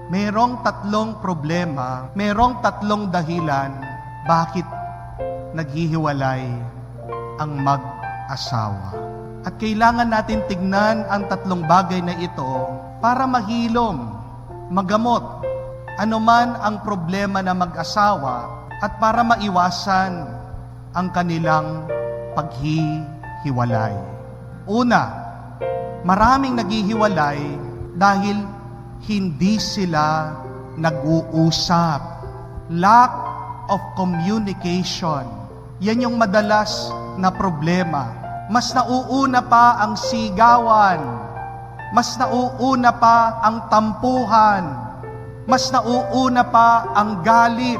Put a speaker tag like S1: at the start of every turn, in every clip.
S1: Merong tatlong problema, merong tatlong dahilan bakit naghihiwalay ang mag-asawa. At kailangan natin tignan ang tatlong bagay na ito para mahilom, magamot anuman ang problema na mag-asawa at para maiwasan ang kanilang paghihiwalay. Una, maraming naghihiwalay dahil hindi sila nag-uusap. Lack of communication. Yan yung madalas na problema. Mas nauuna pa ang sigawan. Mas nauuna pa ang tampuhan. Mas nauuna pa ang galit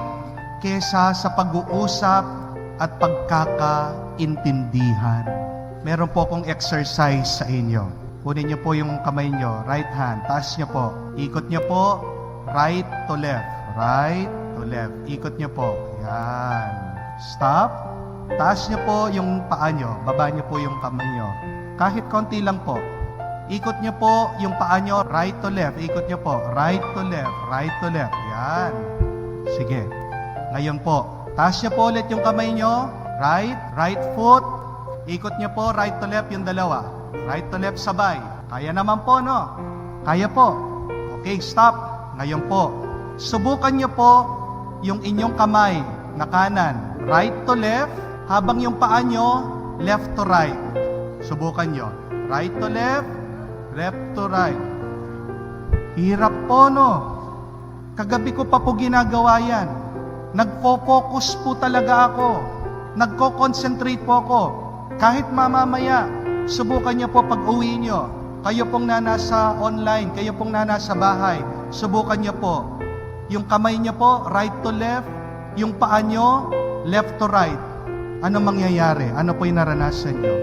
S1: kesa sa pag-uusap at pagkakaintindihan. Meron po akong exercise sa inyo. Kunin niyo po yung kamay niyo, right hand, taas niyo po. Ikot niyo po, right to left. Right to left. Ikot niyo po. Yan. Stop. Taas niyo po yung paa niyo. Baba niyo po yung kamay niyo. Kahit konti lang po. Ikot niyo po yung paa niyo, right to left. Ikot niyo po, right to left, right to left. Yan. Sige. Ngayon po, taas niyo po ulit yung kamay niyo. Right foot. Ikot niyo po, right to left yung dalawa. Right to left sabay. Kaya naman po, no? Kaya po. Okay, stop. Ngayon po, subukan niyo po yung inyong kamay na kanan. Right to left, habang yung paa niyo, left to right. Subukan niyo. Right to left, left to right. Hirap po, no? Kagabi ko pa po ginagawa yan. Nagpo-focus po talaga ako. Nagko-concentrate po ako. Kahit mamamaya, subukan niyo po pag-uwi niyo. Kayo pong nasa online, kayo pong nasa bahay, subukan niyo po. Yung kamay niyo po, right to left. Yung paa niyo, left to right. Ano mangyayari? Ano po yung naranasan niyo?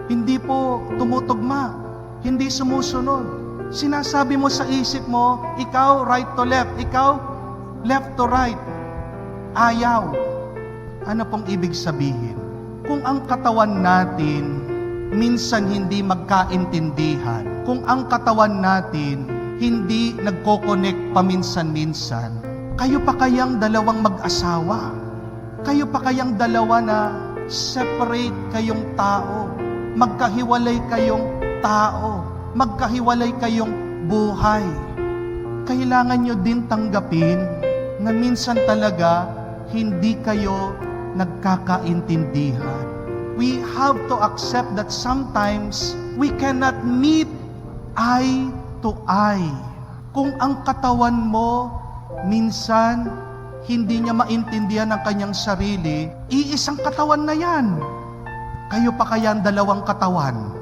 S1: Hindi po tumutugma. Hindi sumusunod. Sinasabi mo sa isip mo, ikaw right to left, ikaw left to right. Ayaw. Ano pong ibig sabihin? Kung ang katawan natin minsan hindi magkaintindihan, kung ang katawan natin hindi nagko-connect paminsan-minsan, kayo pa kayang dalawang mag-asawa? Kayo pa kayang dalawa na separate kayong tao? Magkahiwalay kayong tao? Magkahiwalay kayong buhay? Kailangan nyo din tanggapin na minsan talaga hindi kayo nagkakaintindihan. We have to accept that sometimes we cannot meet eye to eye. Kung ang katawan mo minsan hindi niya maintindihan ang kanyang sarili, iisang katawan na yan. Kayo pa kaya ang dalawang katawan?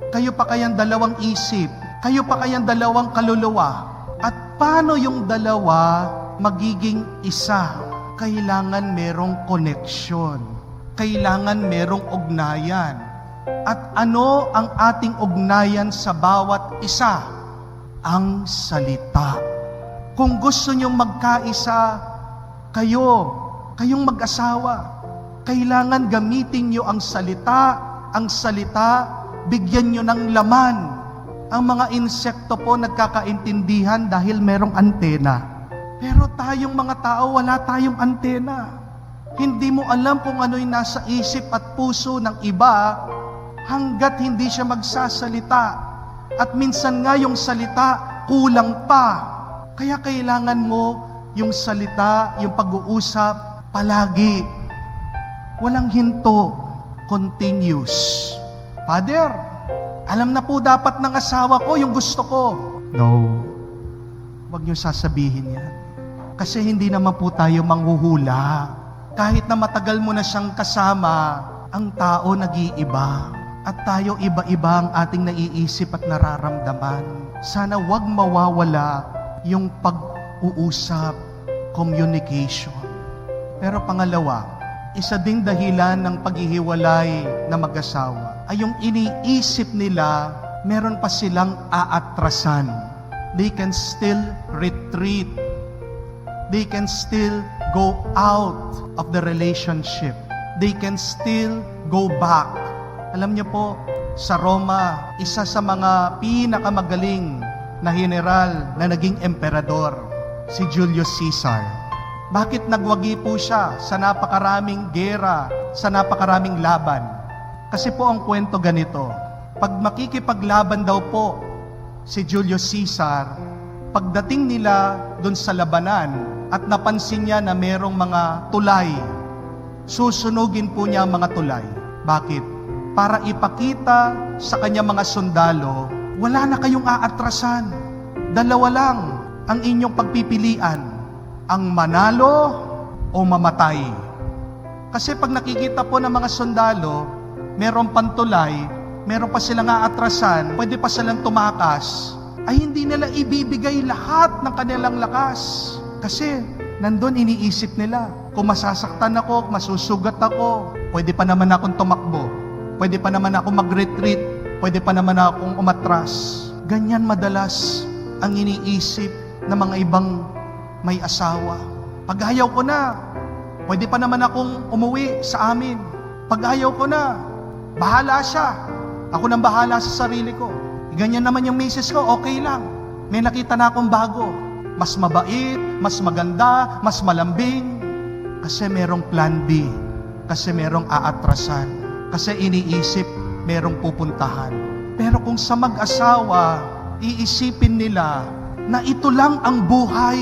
S1: Kayo pa kaya ang dalawang isip? Kayo pa kaya ang dalawang kaluluwa? At paano yung dalawa magiging isa? Kailangan merong connection. Kailangan merong ugnayan. At ano ang ating ugnayan sa bawat isa? Ang salita. Kung gusto nyong magkaisa, kayong mag-asawa, kailangan gamitin nyo ang salita, bigyan nyo ng laman. Ang mga insekto po nagkakaintindihan dahil merong antena. Pero tayong mga tao, wala tayong antena. Hindi mo alam kung ano yung nasa isip at puso ng iba hanggat hindi siya magsasalita. At minsan nga yung salita, kulang pa. Kaya kailangan mo yung salita, yung pag-uusap, palagi. Walang hinto. Continuous. Father, alam na po dapat ng asawa ko yung gusto ko. No. Huwag niyo sasabihin yan. Kasi hindi naman po tayo manghuhula. Kahit na matagal mo na siyang kasama, ang tao nag-iiba. At tayo iba-iba ang ating naiisip at nararamdaman. Sana wag mawawala yung pag-uusap, communication. Pero pangalawa, isa ding dahilan ng paghihiwalay na mag-asawa ay yung iniisip nila, meron pa silang aatrasan. They can still retreat. They can still go out of the relationship. They can still go back. Alam niyo po, sa Roma, isa sa mga pinakamagaling na general na naging emperador, si Julius Caesar. Bakit nagwagi po siya sa napakaraming gera, sa napakaraming laban? Kasi po ang kwento ganito, pag makikipaglaban daw po si Julius Caesar, pagdating nila dun sa labanan at napansin niya na merong mga tulay, susunugin po niya ang mga tulay. Bakit? Para ipakita sa kanya mga sundalo, wala na kayong aatrasan. Dalawa lang ang inyong pagpipilian, ang manalo o mamatay. Kasi pag nakikita po ng mga sundalo, meron pantulay, meron pa silang aatrasan, pwede pa silang tumakas, ay hindi nila ibibigay lahat ng kanilang lakas. Kasi nandun iniisip nila, kung masasaktan ako, masusugat ako, pwede pa naman akong tumakbo, pwede pa naman akong mag-retreat, pwede pa naman akong umatras. Ganyan madalas ang iniisip ng mga ibang may asawa. Pag ayaw ko na, pwede pa naman akong umuwi sa amin. Pag ayaw ko na, bahala siya. Ako nang bahala sa sarili ko. Ganyan naman yung misis ko, okay lang. May nakita na akong bago. Mas mabait, mas maganda, mas malambing. Kasi merong plan B. Kasi merong aatrasan. Kasi iniisip, merong pupuntahan. Pero kung sa mag-asawa, iisipin nila na ito lang ang buhay.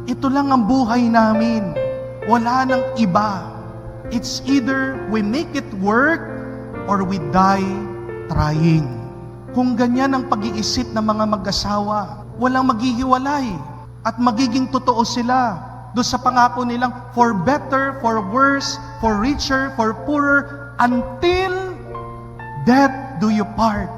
S1: Ito lang ang buhay namin. Wala nang iba. It's either we make it work or we die trying. Kung ganyan ang pag-iisip ng mga mag-asawa, walang maghihiwalay at magiging totoo sila doon sa pangako nilang for better, for worse, for richer, for poorer, until death do you part.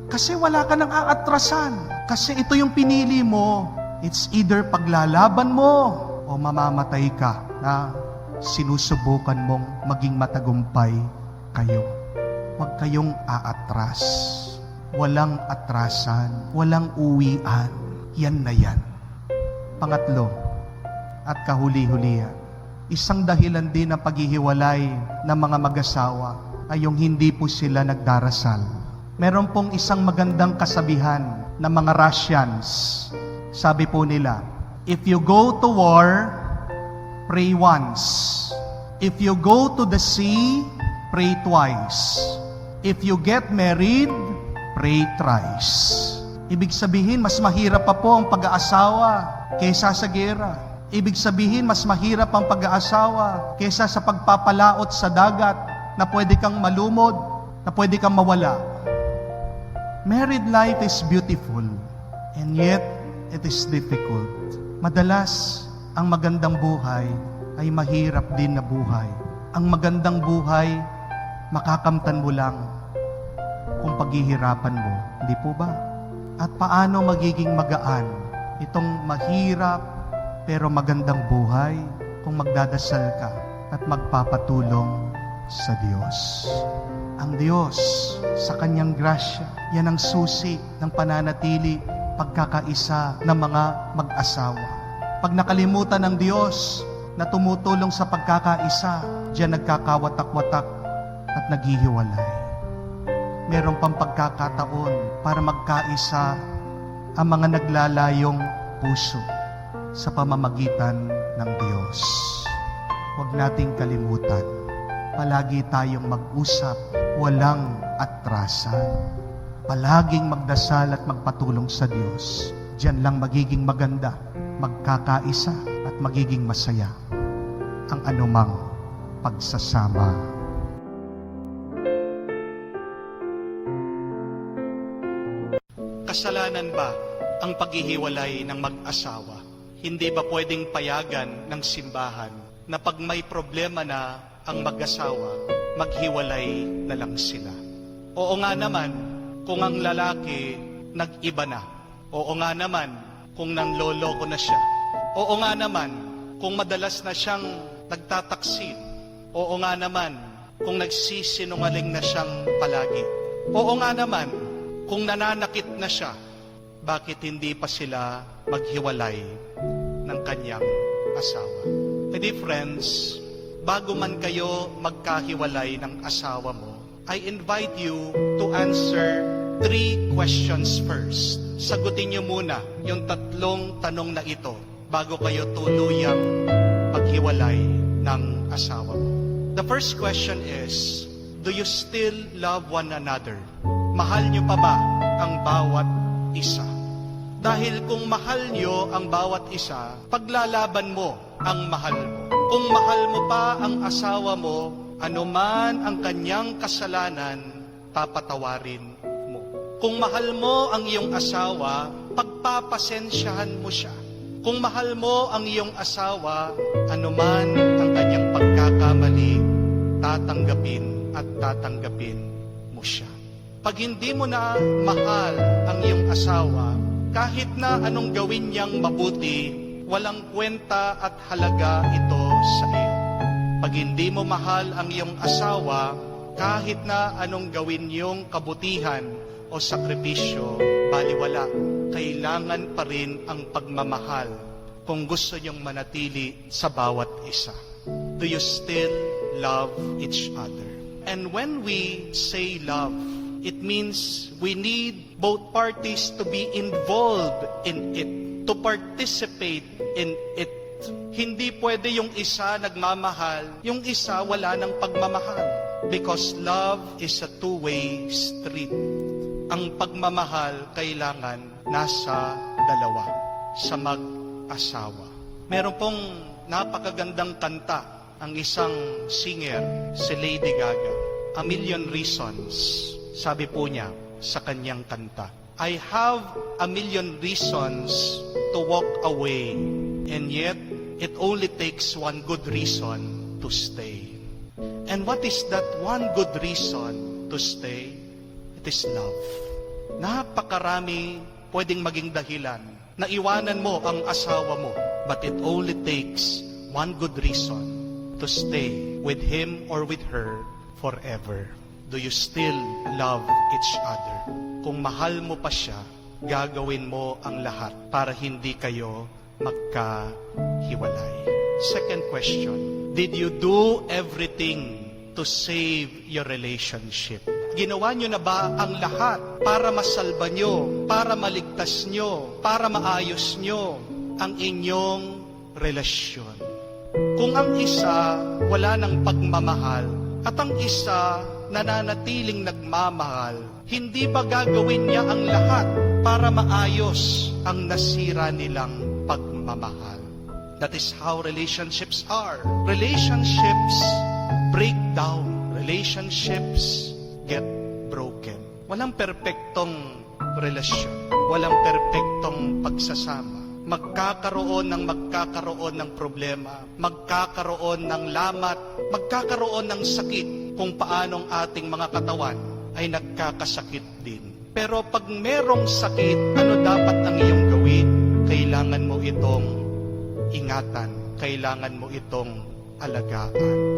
S1: Kasi wala ka nang aatrasan. Kasi ito yung pinili mo. It's either paglalaban mo o mamamatay ka na sinusubukan mong maging matagumpay kayo. Huwag kayong aatras. Walang atrasan. Walang uwian. Yan na yan. Pangatlo, at kahuli-hulihan, isang dahilan din ng paghihiwalay ng mga mag-asawa ay yung hindi po sila nagdarasal. Meron pong isang magandang kasabihan ng mga Russians. Sabi po nila, if you go to war, pray once. If you go to the sea, pray twice. If you get married, pray thrice. Ibig sabihin, mas mahirap pa po ang pag-aasawa kaysa sa gera. Ibig sabihin, mas mahirap ang pag-aasawa kaysa sa pagpapalaot sa dagat na pwede kang malumod, na pwede kang mawala. Married life is beautiful, and yet it is difficult. Madalas, ang magandang buhay ay mahirap din na buhay. Ang magandang buhay, makakamtan mo lang kung paghihirapan mo. Hindi po ba? At paano magiging magaan itong mahirap pero magandang buhay kung magdadasal ka at magpapatulong sa Diyos. Ang Diyos, sa Kanyang grasya, yan ang susi ng pananatili, pagkakaisa ng mga mag-asawa. Pag nakalimutan ng Diyos na tumutulong sa pagkakaisa, diyan nagkakawatak-watak at naghihiwalay. Meron pang pagkakataon para magkaisa ang mga naglalayong puso sa pamamagitan ng Diyos. Huwag nating kalimutan, palagi tayong mag-usap, walang atrasan. Palaging magdasal at magpatulong sa Diyos. Diyan lang magiging maganda, magkakaisa at magiging masaya ang anumang pagsasama. Kasalanan ba ang paghihiwalay ng mag-asawa? Hindi ba pwedeng payagan ng simbahan na pag may problema na ang mag-asawa, maghiwalay na lang sila? Oo nga naman, kung ang lalaki nag-iba na. Oo nga naman, kung nanloloko na siya. Oo nga naman, kung madalas na siyang nagtataksil. Oo nga naman, kung nagsisinungaling na siyang palagi. Oo nga naman, kung nananakit na siya, bakit hindi pa sila maghiwalay ng kanyang asawa? Hindi friends, bago man kayo magkahiwalay ng asawa mo, I invite you to answer 3 questions first. sagutin niyo muna yung tatlong tanong na ito bago kayo tuluyang maghiwalay ng asawa mo. The first question is, do you still love one another? Mahal niyo pa ba ang bawat isa? Dahil kung mahal niyo ang bawat isa, paglalaban mo ang mahal mo. Kung mahal mo pa ang asawa mo, anuman ang kanyang kasalanan, papatawarin mo. Kung mahal mo ang iyong asawa, pagpapasensyahan mo siya. Kung mahal mo ang iyong asawa, anuman ang kanyang pagkakamali, tatanggapin at tatanggapin mo siya. Pag hindi mo na mahal ang iyong asawa, kahit na anong gawin niyang mabuti, walang kwenta at halaga ito sa iyo. Pag hindi mo mahal ang iyong asawa, kahit na anong gawin niyong kabutihan o sakripisyo, baliwala. Kailangan pa rin ang pagmamahal kung gusto niyong manatili sa bawat isa. Do you still love each other? And when we say love, it means we need both parties to be involved in it, to participate in it. Hindi pwede yung isa nagmamahal, yung isa wala ng pagmamahal. Because love is a two-way street. Ang pagmamahal kailangan nasa dalawa, sa mag-asawa. Meron pong napakagandang kanta ang isang singer, si Lady Gaga. A Million Reasons, sabi po niya sa kanyang kanta. I have a million reasons to walk away, and yet it only takes one good reason to stay. And what is that one good reason to stay? It is love. Napakarami pwedeng maging dahilan na iwanan mo ang asawa mo, but it only takes one good reason to stay with him or with her forever. Do you still love each other? Kung mahal mo pa siya, gagawin mo ang lahat para hindi kayo magkahiwalay. Second question, did you do everything to save your relationship? Ginawa nyo na ba ang lahat para masalba nyo, para maligtas nyo, para maayos nyo ang inyong relasyon? Kung ang isa wala ng pagmamahal at ang isa nananatiling nagmamahal, hindi ba gagawin niya ang lahat para maayos ang nasira nilang pagmamahal? That is how relationships are. Relationships break down. Relationships get broken. Walang perpektong relasyon. Walang perpektong pagsasama. Magkakaroon ng problema. Magkakaroon ng lamat. Magkakaroon ng sakit kung paanong ating mga katawan ay nagkakasakit din. Pero pag merong sakit, ano dapat ang iyong gawin? Kailangan mo itong ingatan. Kailangan mo itong alagaan.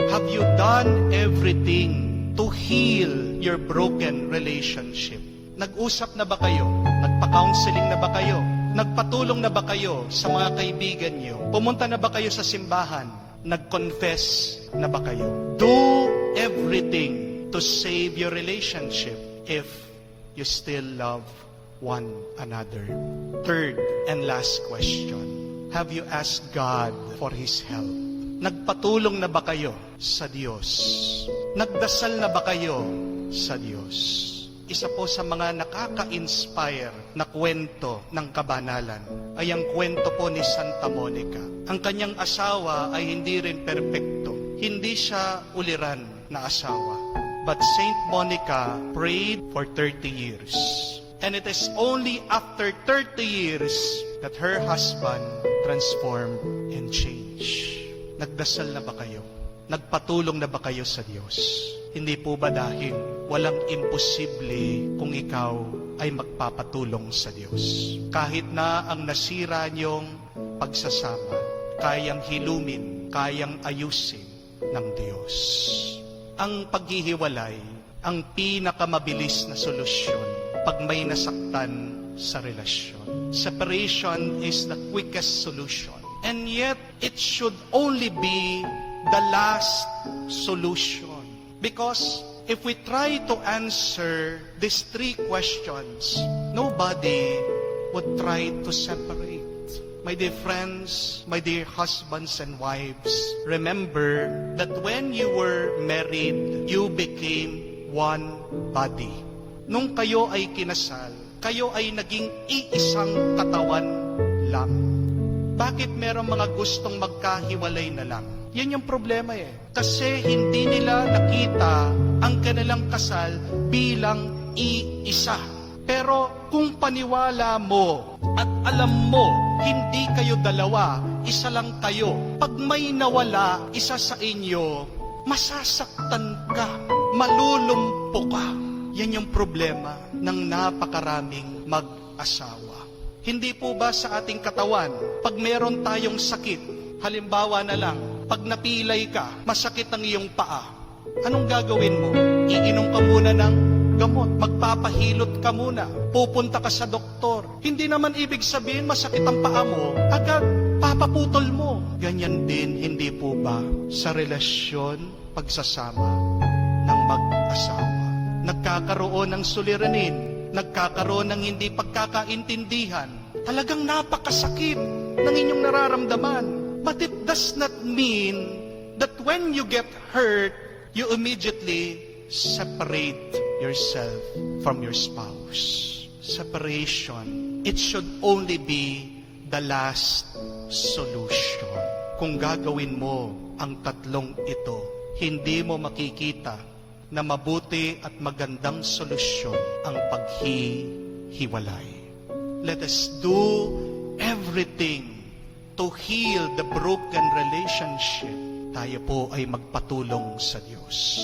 S1: Have you done everything to heal your broken relationship? Nag-usap na ba kayo? Nagpa-counseling na ba kayo? Nagpatulong na ba kayo sa mga kaibigan niyo? Pumunta na ba kayo sa simbahan? Nag-confess na ba kayo? Do everything to save your relationship if you still love one another. Third and last question, have you asked God for His help? Nagpatulong na ba kayo sa Diyos? Nagdasal na ba kayo sa Diyos? Isa po sa mga nakaka-inspire na kwento ng kabanalan ay ang kwento po ni Santa Monica. Ang kanyang asawa ay hindi rin perpekto. Hindi siya uliran na asawa. But Saint Monica prayed for 30 years. And it is only after 30 years that her husband transformed and changed. Nagdasal na ba kayo? Nagpatulong na ba kayo sa Diyos? Hindi po ba dahil walang imposible kung ikaw ay magpapatulong sa Diyos? Kahit na ang nasira niyong pagsasama, kayang hilumin, kayang ayusin ng Diyos. Ang paghihiwalay, ang pinakamabilis na solusyon pag may nasaktan sa relasyon. Separation is the quickest solution. And yet, it should only be the last solution. Because if we try to answer these three questions, nobody would try to separate. My dear friends, my dear husbands and wives, remember that when you were married, you became one body. Nung kayo ay kinasal, kayo ay naging iisang katawan lang. Bakit merong mga gustong magkahiwalay na lang? Yan yung problema eh. Kasi hindi nila nakita ang kanilang kasal bilang iisa. Pero kung paniwala mo at alam mo, hindi kayo dalawa, isa lang kayo. Pag may nawala isa sa inyo, masasaktan ka, malulumpo ka. Yan yung problema ng napakaraming mag-asawa. Hindi po ba sa ating katawan, pag meron tayong sakit, halimbawa na lang, pag napilay ka, masakit ang iyong paa, anong gagawin mo? Iinom ka muna ng gamot, magpapahilot ka muna, pupunta ka sa doktor. Hindi naman ibig sabihin masakit ang paa mo, agad papaputol mo. Ganyan din, hindi po ba sa relasyon, pagsasama ng mag-asawa? Nagkakaroon ng suliranin, nagkakaroon ng hindi pagkakaintindihan. Talagang napakasakit ng inyong nararamdaman. But it does not mean that when you get hurt, you immediately separate yourself from your spouse. Separation, it should only be the last solution. Kung gagawin mo ang tatlong ito, hindi mo makikita na mabuti at magandang solusyon ang paghihiwalay. Let us do everything to heal the broken relationship. Tayo po ay magpatulong sa Diyos.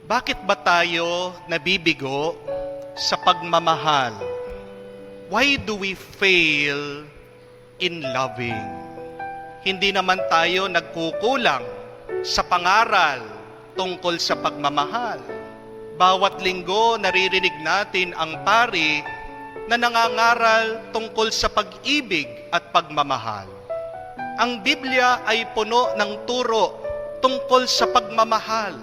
S1: Bakit ba tayo nabibigo sa pagmamahal? Why do we fail in loving? Hindi naman tayo nagkukulang sa pangaral tungkol sa pagmamahal. Bawat linggo naririnig natin ang pari na nangangaral tungkol sa pag-ibig at pagmamahal. Ang Biblia ay puno ng turo tungkol sa pagmamahal.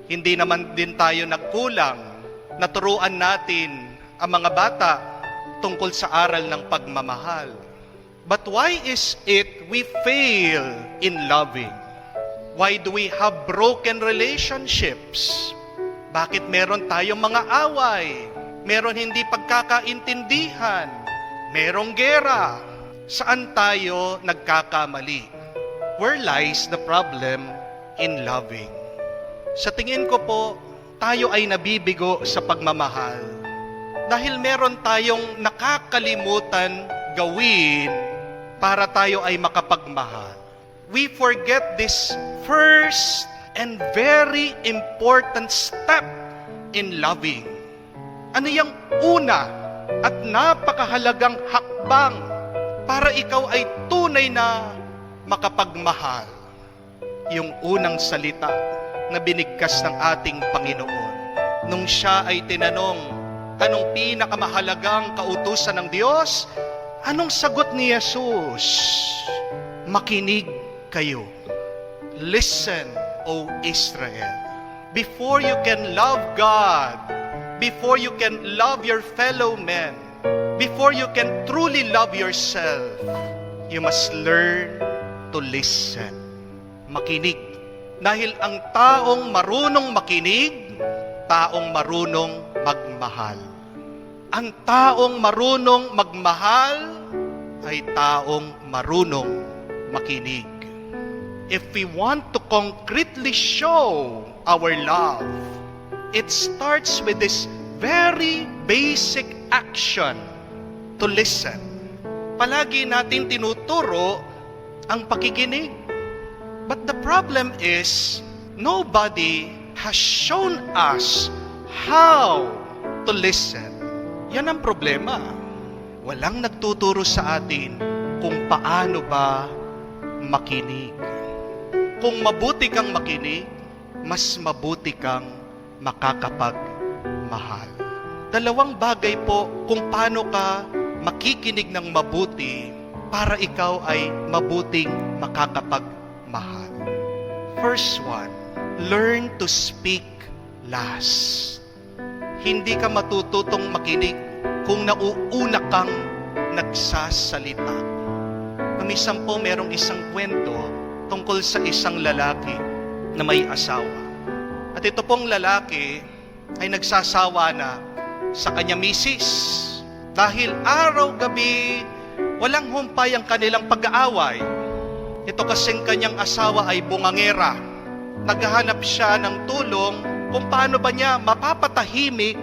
S1: Hindi naman din tayo nagkulang na turuan natin ang mga bata tungkol sa aral ng pagmamahal. But why is it we fail in loving? Why do we have broken relationships? Bakit meron tayong mga away? Meron hindi pagkakaintindihan? Merong gera? Saan tayo nagkakamali? Where lies the problem in loving? Sa tingin ko po, tayo ay nabibigo sa pagmamahal dahil meron tayong nakakalimutan gawin para tayo ay makapagmahal. We forget this first and very important step in loving. Ano yung una at napakahalagang hakbang para ikaw ay tunay na makapagmahal? Yung unang salita na binigkas ng ating Panginoon. Nung siya ay tinanong, anong pinakamahalagang kautusan ng Diyos? Anong sagot ni Jesus? Makinig kayo. Listen, O Israel. Before you can love God, before you can love your fellow men, before you can truly love yourself, you must learn to listen. Makinig. Dahil ang taong marunong makinig, taong marunong magmahal. Ang taong marunong magmahal ay taong marunong makinig. If we want to concretely show our love, it starts with this very basic action to listen. Palagi natin tinuturo ang pakikinig. But the problem is, nobody has shown us how to listen. Yan ang problema. Walang nagtuturo sa atin kung paano ba makinig. Kung mabuti kang makinig, mas mabuti kang makakapagmahal. Dalawang bagay po kung paano ka makikinig ng mabuti para ikaw ay mabuting makakapagmahal. First one, learn to speak last. Hindi ka matututong makinig kung nauuna kang nagsasalita. Minsan po merong isang kwento tungkol sa isang lalaki na may asawa. At ito pong lalaki ay nagsasawa na sa kanya misis. Dahil araw-gabi, walang humpay ang kanilang pag-aaway. Ito kasing kanyang asawa ay bungangera. Naghahanap siya ng tulong kung paano ba niya mapapatahimik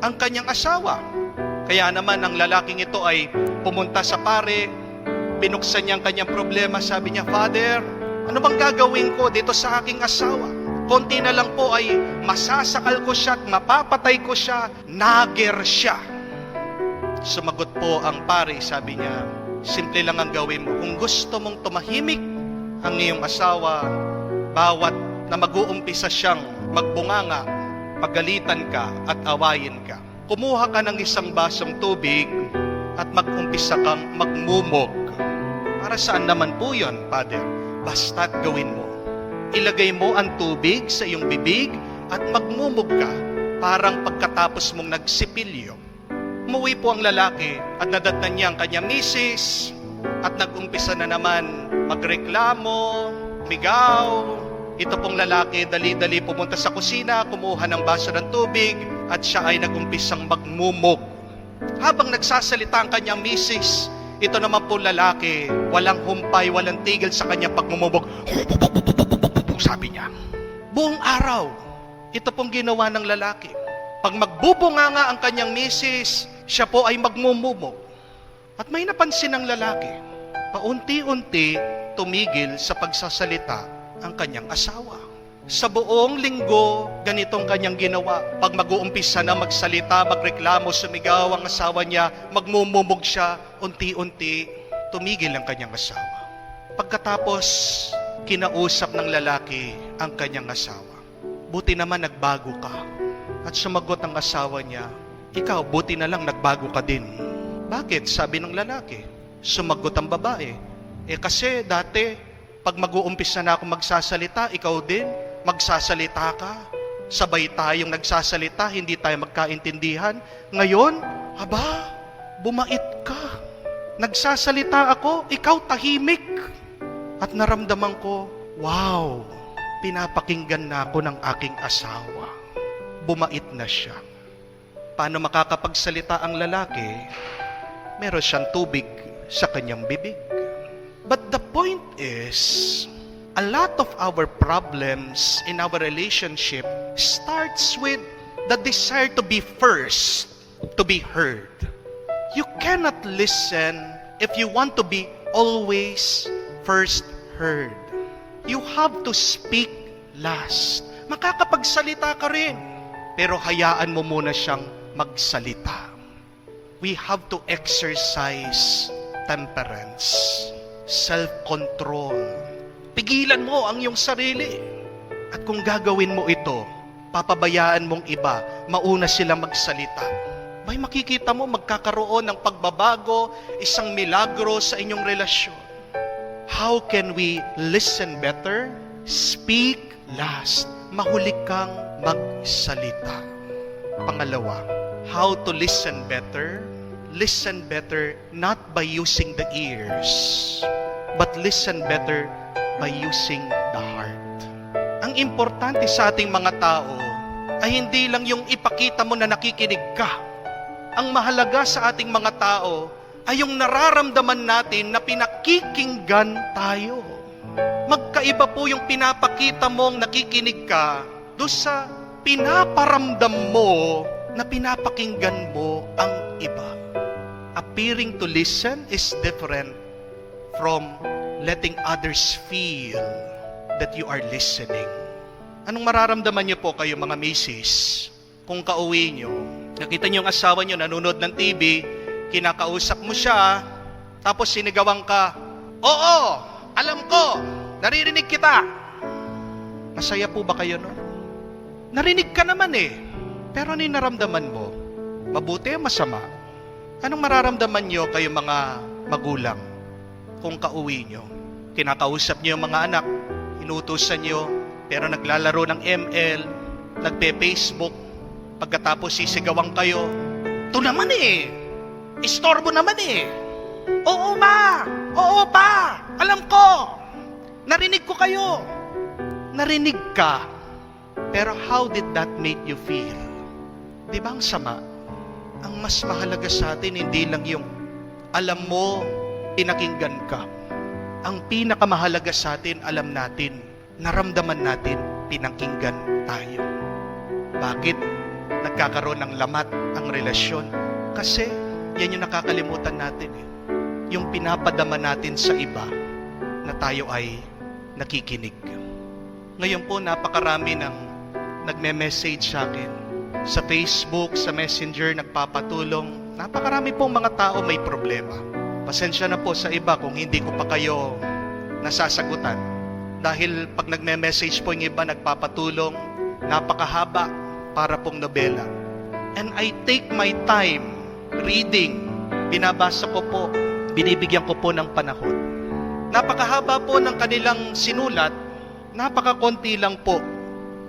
S1: ang kanyang asawa. Kaya naman ang lalaking ito ay pumunta sa pare, binuksan niya ang kanyang problema. Sabi niya, Father, ano bang gagawin ko dito sa aking asawa? Konti na lang po ay masasakal ko siya at mapapatay ko siya. Nager siya. Sumagot po ang pare, sabi niya, simple lang ang gawin mo. Kung gusto mong tumahimik ang iyong asawa, bawat na mag-uumpisa siyang magbunganga, pagalitan ka at awayin ka, kumuha ka ng isang basong tubig at mag-umpisa kang magmumog. Para saan naman po yun, Father? Basta't gawin mo. Ilagay mo ang tubig sa iyong bibig at magmumog ka, parang pagkatapos mong nagsipilyo. Umuwi po ang lalaki at nadatnan niya ang kanyang misis at nag-umpisa na naman magreklamo, migaw. Ito pong lalaki dali-dali pumunta sa kusina, kumuha ng baso ng tubig at siya ay nag-umpisang magmumog. Habang nagsasalita ang kanyang misis, ito naman po lalaki, walang humpay, walang tigil sa kanyang pagmumubog. Sabi niya, buong araw, ito pong ginawa ng lalaki. Pag magbubunganga ang kanyang misis, siya po ay magmumumog. At may napansin ng lalaki, paunti-unti tumigil sa pagsasalita ang kanyang asawa. Sa buong linggo, ganitong kanyang ginawa. Pag mag-uumpisa na magsalita, magreklamo, sumigaw ang asawa niya, magmumumog siya, unti-unti, tumigil ang kanyang asawa. Pagkatapos, kinausap ng lalaki ang kanyang asawa. Buti naman nagbago ka. At sumagot ang asawa niya, ikaw, buti na lang nagbago ka din. Bakit? Sabi ng lalaki. Sumagot ang babae, kasi dati, pag mag-uumpisa na ako magsasalita, ikaw din, magsasalita ka. Sabay tayong nagsasalita, hindi tayo magkaintindihan. Ngayon, bumait ka. Nagsasalita ako, ikaw tahimik. At naramdaman ko, wow, pinapakinggan na ako ng aking asawa. Bumait na siya. Paano makakapagsalita ang lalaki? Meron siyang tubig sa kanyang bibig. But the point is, a lot of our problems in our relationship starts with the desire to be first, to be heard. You cannot listen if you want to be always first heard. You have to speak last. Makakapagsalita ka rin, pero hayaan mo muna siyang magsalita. We have to exercise temperance, self-control. Pigilan mo ang iyong sarili. At kung gagawin mo ito, papabayaan mong iba, mauna silang magsalita. May makikita mo magkakaroon ng pagbabago, isang milagro sa inyong relasyon. How can we listen better? Speak last. Mahuli kang magsalita. Pangalawa, how to listen better? Listen better not by using the ears, but listen better by using the heart. Ang importante sa ating mga tao ay hindi lang yung ipakita mo na nakikinig ka. Ang mahalaga sa ating mga tao ay yung nararamdaman natin na pinakikinggan tayo. Magkaiba po yung pinapakita mong nakikinig ka doon sa pinaparamdam mo na pinapakinggan mo ang iba. Appearing to listen is different from letting others feel that you are listening. Anong mararamdaman niyo po kayo mga misis? Kung kauwi niyo, nakita niyo yung asawa niyo nanonood ng TV, kinakausap mo siya, tapos sinigawan ka, oo, alam ko, naririnig kita. Masaya po ba kayo nun? Narinig ka naman pero ano yung naramdaman mo? Mabuti o masama? Anong mararamdaman nyo kayo mga magulang kung kauwi nyo? Kinakausap nyo yung mga anak, inutusan nyo, Pero naglalaro ng ML, nagpe-Facebook, pagkatapos sisigawan kayo, ito naman eh, istorbo naman eh. Oo pa, alam ko, narinig ko kayo. Narinig ka, pero how did that make you feel? Di ba ang sama? Ang mas mahalaga sa atin, hindi lang yung alam mo, pinakinggan ka. Ang pinakamahalaga sa atin, alam natin, naramdaman natin, pinakinggan tayo. Bakit nagkakaroon ng lamat ang relasyon? Kasi yan yung nakakalimutan natin eh. Yung pinapadama natin sa iba na tayo ay nakikinig. Ngayon po, napakarami ng nagme-message sa akin. Sa Facebook, sa Messenger, nagpapatulong. Napakarami pong mga tao may problema. Pasensya na po sa iba kung hindi ko pa kayo nasasagutan. Dahil pag nagme-message po yung iba, nagpapatulong, napakahaba para pong nobela. And I take my time reading. Binabasa ko po, binibigyan ko po ng panahon. Napakahaba po ng kanilang sinulat, napakakonti lang po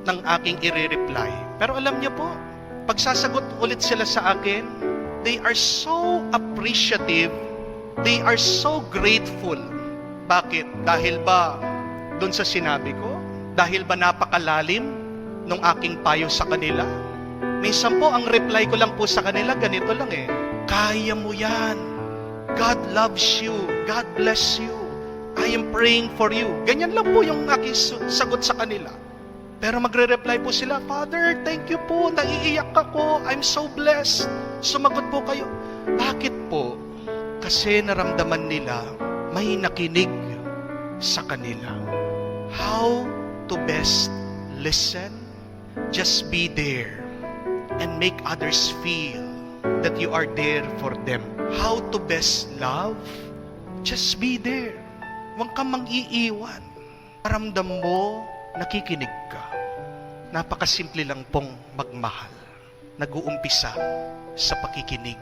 S1: ng aking i-reply. Pero alam niyo po, pag sasagot ulit sila sa akin, they are so appreciative, they are so grateful. Bakit? Dahil ba doon sa sinabi ko? Dahil ba napakalalim nung aking payo sa kanila? Minsan po, ang reply ko lang po sa kanila, ganito lang eh, kaya mo yan. God loves you. God bless you. I am praying for you. Ganyan lang po yung aking sagot sa kanila. Pero magre-reply po sila, Father, thank you po, naiiyak ako, I'm so blessed. Sumagot po kayo. Bakit po? Kasi naramdaman nila, may nakinig sa kanila. How to best listen? Just be there and make others feel that you are there for them. How to best love? Just be there. Huwag kang mang-iiwan. Paramdam mo, nakikinig ka. Napakasimple lang pong magmahal. Nag-uumpisa sa pakikinig.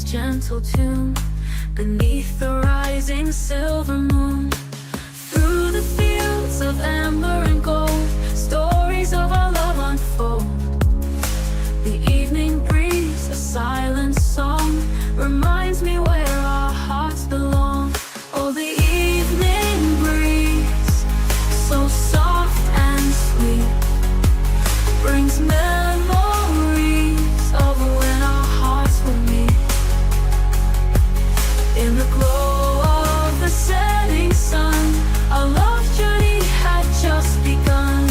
S2: Gentle tune beneath the rising silver moon. Through the fields of amber and gold, stories of our love unfold. The evening breeze, a silent song, reminds me where our hearts belong. Oh, the evening breeze, so soft and sweet, brings memories of when our hearts were meet. In the glow of the setting sun, our love journey had just begun.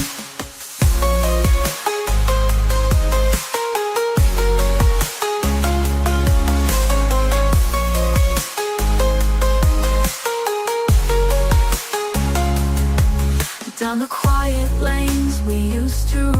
S2: Down the quiet lanes we used to